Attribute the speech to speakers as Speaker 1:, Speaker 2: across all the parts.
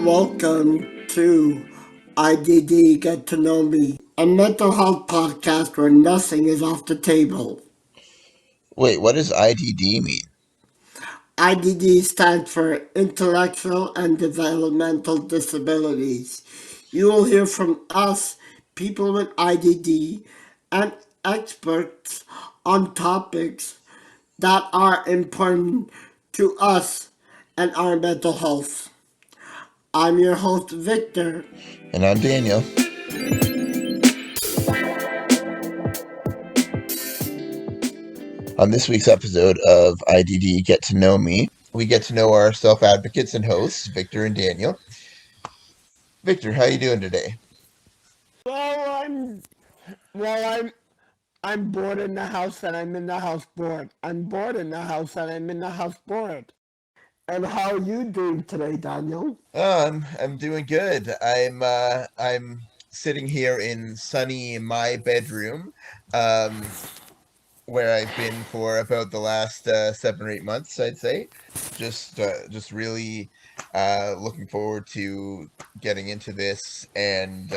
Speaker 1: Welcome to IDD Get to Know Me, a mental health podcast where nothing is off the table.
Speaker 2: Wait, what does IDD mean?
Speaker 1: IDD stands for Intellectual and Developmental Disabilities. You will hear from us, people with IDD, and experts on topics that are important to us and our mental health. I'm your host, Victor.
Speaker 2: And I'm Daniel. On this week's episode of IDD Get to Know Me, we get to know our self-advocates and hosts, Victor and Daniel. Victor, how you doing today?
Speaker 1: Well, I'm well, I'm bored in the house and I'm in the house bored. I'm bored in the house and I'm in the house bored. And how are you doing today, Daniel?
Speaker 2: I'm doing good. I'm sitting here in sunny my bedroom, um, where I've been for about the last 7 or 8 months, I'd say. Just really looking forward to getting into this and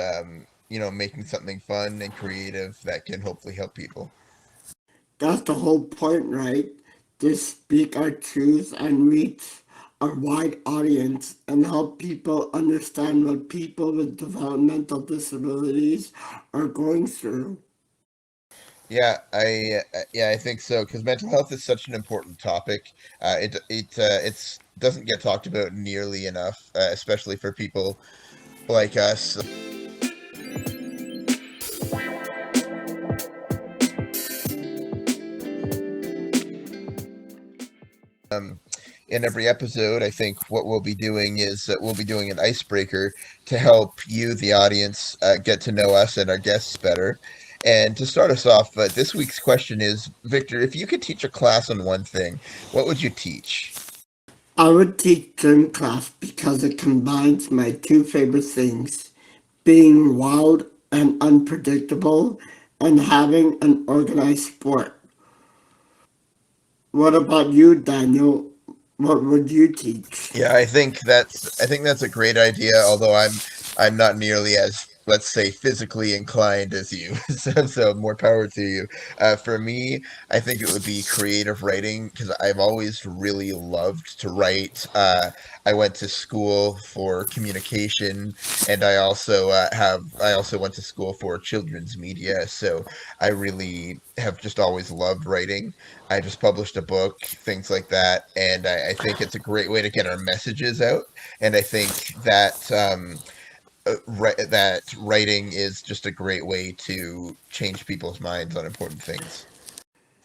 Speaker 2: making something fun and creative that can hopefully help people.
Speaker 1: That's the whole point, right? To speak our truth and reach a wide audience and help people understand what people with developmental disabilities are going through.
Speaker 2: Yeah, I think so because mental health is such an important topic. It's doesn't get talked about nearly enough, especially for people like us. Um, in every episode, I think what we'll be doing is we'll be doing an icebreaker to help you, the audience, get to know us and our guests better. And to start us off, this week's question is, Victor, if you could teach a class on one thing, what would you teach?
Speaker 1: I would teach gym class because it combines my two favorite things, being wild and unpredictable and having an organized sport. What about you, Daniel? What would you teach?
Speaker 2: Yeah, I think that's a great idea. Although I'm not nearly as, let's say, physically inclined as you. So more power to you. For me, I think it would be creative writing because I've always really loved to write. I went to school for communication, and I also went to school for children's media. So I really have just always loved writing. I just published a book, things like that, and I think it's a great way to get our messages out. And I think that that writing is just a great way to change people's minds on important things.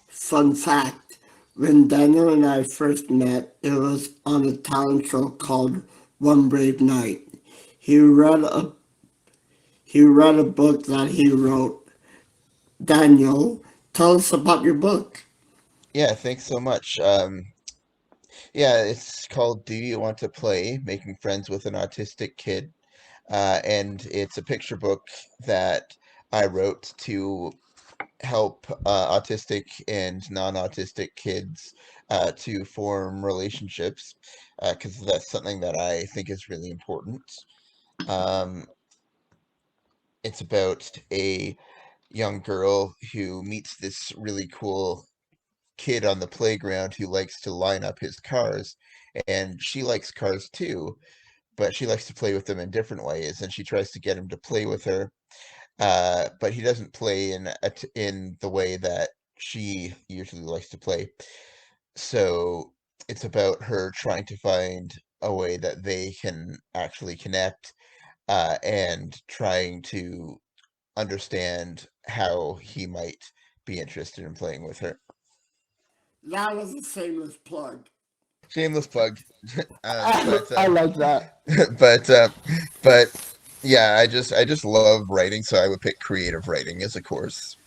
Speaker 1: Fun fact, when Daniel and I first met, it was on a talent show called One Brave Night. He read a he read a book that he wrote. Daniel, tell us about your book.
Speaker 2: Yeah, thanks so much. Yeah, it's called "Do You Want to Play? Making Friends with an Autistic Kid," and it's a picture book that I wrote to help autistic and non-autistic kids to form relationships because that's something that I think is really important. Um, it's about a young girl who meets this really cool kid on the playground who likes to line up his cars, and she likes cars too, but she likes to play with them in different ways, and she tries to get him to play with her. But he doesn't play in the way that she usually likes to play. So it's about her trying to find a way that they can actually connect, and trying to understand how he might be interested in playing with her.
Speaker 1: That was a shameless plug.
Speaker 2: Shameless plug,
Speaker 1: I,
Speaker 2: but
Speaker 1: I like that.
Speaker 2: but but yeah, I just love writing, so I would pick creative writing as a course.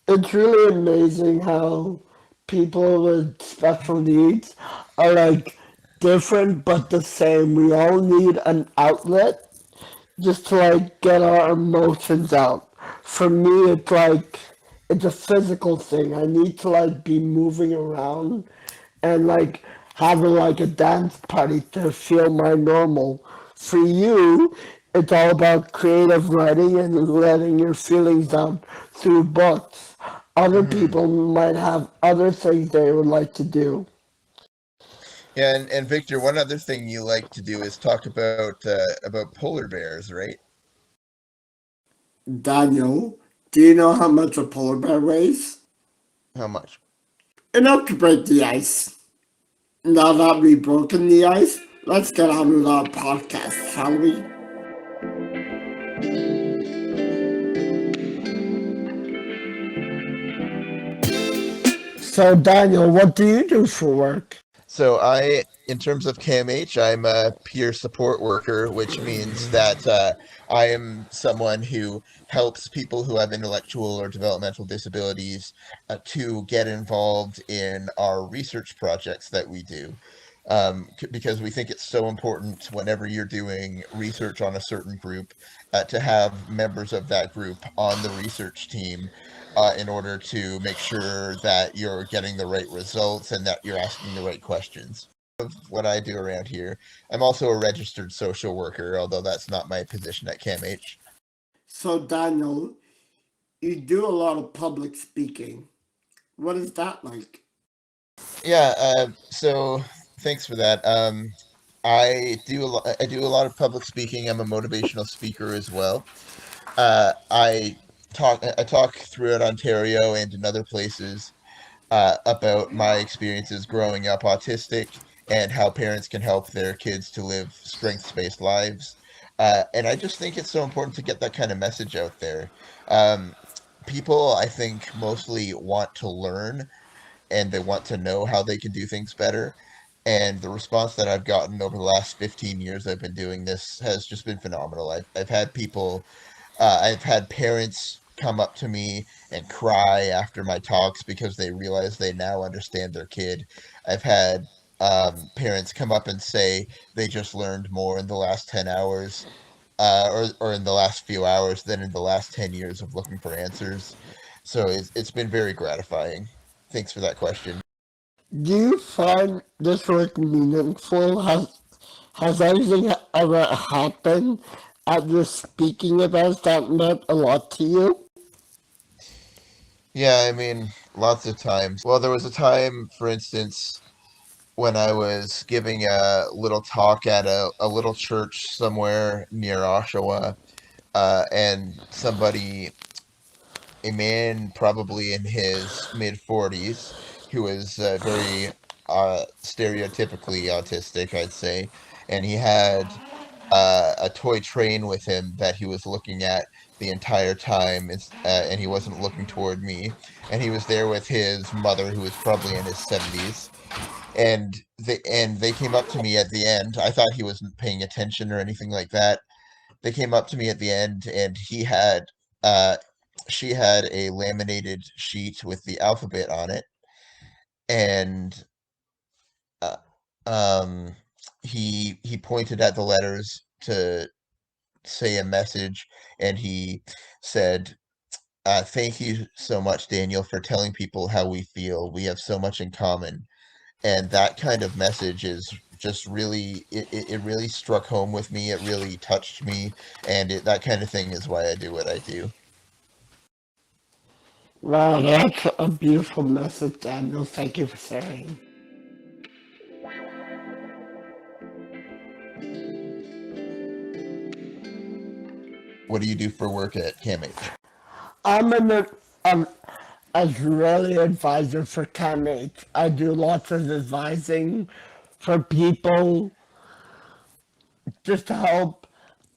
Speaker 1: It's really amazing how people with special needs are like different but the same. We all need an outlet just to like get our emotions out. For me, it's like it's a physical thing. I need to like be moving around and like having like a dance party to feel more normal. For you, it's all about creative writing and letting your feelings out through books. Other
Speaker 2: Hmm.
Speaker 1: people might have other things they would like to do.
Speaker 2: Yeah, and Victor, one other thing you like to do is talk about polar bears, right?
Speaker 1: Daniel, do you know how much a polar bear weighs?
Speaker 2: How much?
Speaker 1: Enough to break the ice. Now that we've broken the ice, let's get on with our podcast, shall we? So, Daniel, what do you do for work?
Speaker 2: So in terms of KMH, I'm a peer support worker, which means that I am someone who helps people who have intellectual or developmental disabilities to get involved in our research projects that we do. Because we think it's so important whenever you're doing research on a certain group to have members of that group on the research team in order to make sure that you're getting the right results and that you're asking the right questions. Of what I do around here, I'm also a registered social worker, although that's not my position at CAMH.
Speaker 1: So, Daniel, you do a lot of public speaking. What is that like?
Speaker 2: Yeah, so thanks for that. I do a lot of public speaking. I'm a motivational speaker as well. I talk throughout Ontario and in other places about my experiences growing up autistic and how parents can help their kids to live strengths-based lives. And I just think it's so important to get that kind of message out there. Um, People, I think, mostly want to learn and they want to know how they can do things better. And the response that I've gotten over the last 15 years I've been doing this has just been phenomenal. I've had parents come up to me and cry after my talks because they realize they now understand their kid. I've had parents come up and say they just learned more in the last 10 hours or in the last few hours than in the last 10 years of looking for answers. So it's been very gratifying. Thanks for that question.
Speaker 1: Do you find this work meaningful? Has anything ever happened at your speaking events that meant a lot to you?
Speaker 2: Yeah, I mean, lots of times. Well, there was a time, for instance, when I was giving a little talk at a little church somewhere near Oshawa, and a man probably in his mid 40s, who was very stereotypically autistic, I'd say, and he had a toy train with him that he was looking at the entire time, and he wasn't looking toward me, and he was there with his mother, who was probably in his 70s, and they came up to me at the end. I thought he wasn't paying attention or anything like that. They came up to me at the end, and uh, she had a laminated sheet with the alphabet on it, and uh, um, he pointed at the letters to say a message, and he said, "Thank you so much, Daniel, for telling people how we feel. We have so much in common." And that kind of message is just really it really struck home with me. It really touched me, and that kind of thing is why I do what I do.
Speaker 1: Wow, that's a beautiful message, Daniel. Thank you for sharing.
Speaker 2: What do you do for work at CAMH?
Speaker 1: I'm an um, Israeli advisor for CAMH. I do lots of advising for people just to help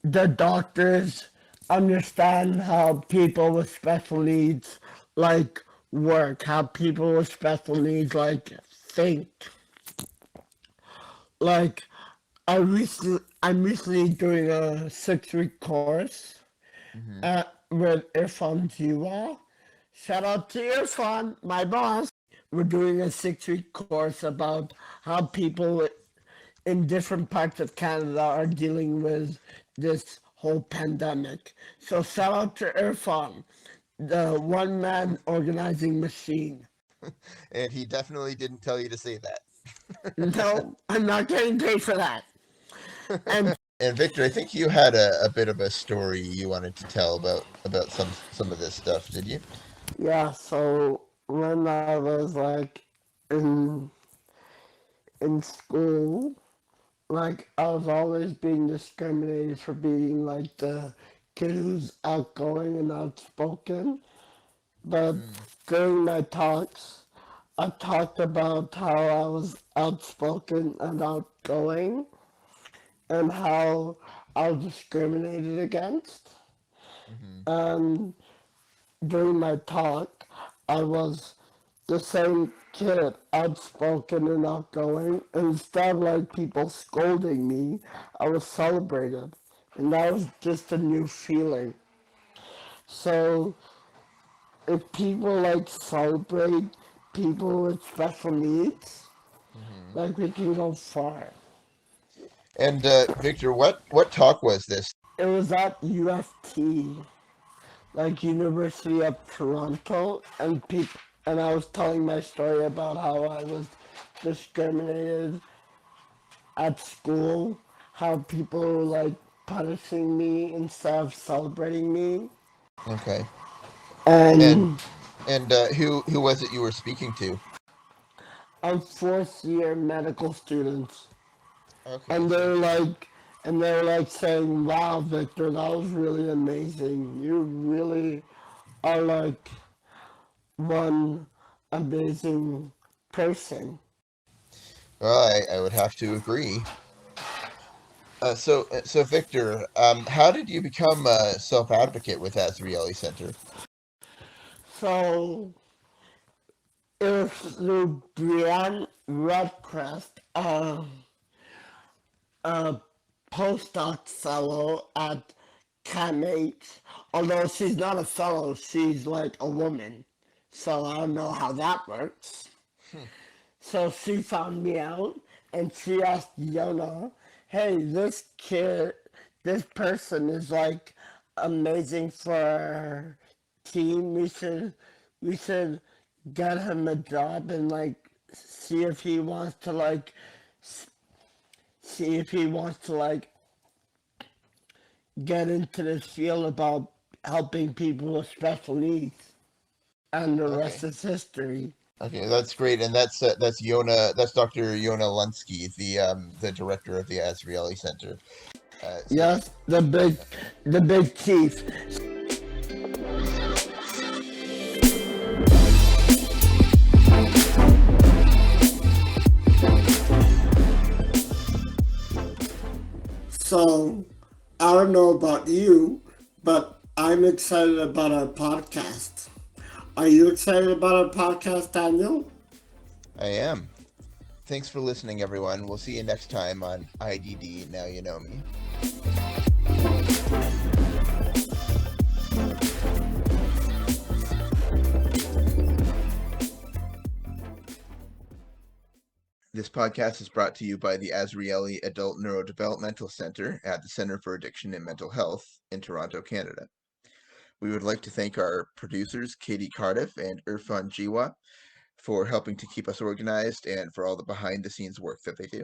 Speaker 1: the doctors understand how people with special needs like work, how people with special needs like think. Like I'm recently doing a 6 week course
Speaker 2: Hmm.
Speaker 1: with Irfan Jiwa. Shout out to Irfan, my boss. We're doing a 6 week course about how people in different parts of Canada are dealing with this whole pandemic. So shout out to Irfan, the one man organizing machine.
Speaker 2: And he definitely didn't tell you to say that.
Speaker 1: No, I'm not getting paid for that. And
Speaker 2: And Victor, I think you had a bit of a story you wanted to tell about some of this stuff, did you?
Speaker 1: yeah, so when I was like in in school, like I was always being discriminated for being like the kid who's outgoing and outspoken. But
Speaker 2: Hmm.
Speaker 1: during my talks, I talked about how I was outspoken and outgoing and how I was discriminated against.
Speaker 2: Hmm.
Speaker 1: And during my talk, I was the same kid, outspoken and outgoing. Instead of like people scolding me, I was celebrated. And that was just a new feeling. So if people like celebrate people with special needs,
Speaker 2: Hmm.
Speaker 1: like we can go far.
Speaker 2: And Victor, what talk was this?
Speaker 1: It was at UFT, like University of Toronto, and I was telling my story about how I was discriminated at school, how people were like punishing me instead of celebrating me,
Speaker 2: Okay. And
Speaker 1: and
Speaker 2: who was it you were speaking to?
Speaker 1: I'm fourth year medical students,
Speaker 2: Okay,
Speaker 1: and
Speaker 2: so
Speaker 1: they're like saying, "Wow, Victor, that was really amazing. You really are like one amazing person."
Speaker 2: well, I would have to agree. So Victor, how did you become a self-advocate with Azrieli Center?
Speaker 1: So it was through Brianne Redcrest, a postdoc fellow at CAMH. Although she's not a fellow, she's like a woman. So I don't know how that works.
Speaker 2: Hmm.
Speaker 1: So she found me out and she asked Yona, hey, this kid, this person is like amazing for our team. We should get him a job and like see if he wants to like see if he wants to like get into this field about helping people with special needs. And the rest
Speaker 2: Okay.
Speaker 1: is history.
Speaker 2: Okay, that's great, and that's That's Dr. Yona Lunsky, the director of the Azrieli Center. So
Speaker 1: Yes, the big chief. So, I don't know about you, but I'm excited about our podcast. Are you excited about our podcast, Daniel?
Speaker 2: I am. Thanks for listening, everyone. We'll see you next time on IDD Now You Know Me. This podcast is brought to you by the Azrieli Adult Neurodevelopmental Center at the Center for Addiction and Mental Health in Toronto, Canada. We would like to thank our producers, Katie Cardiff and Irfan Jiwa, for helping to keep us organized and for all the behind the scenes work that they do.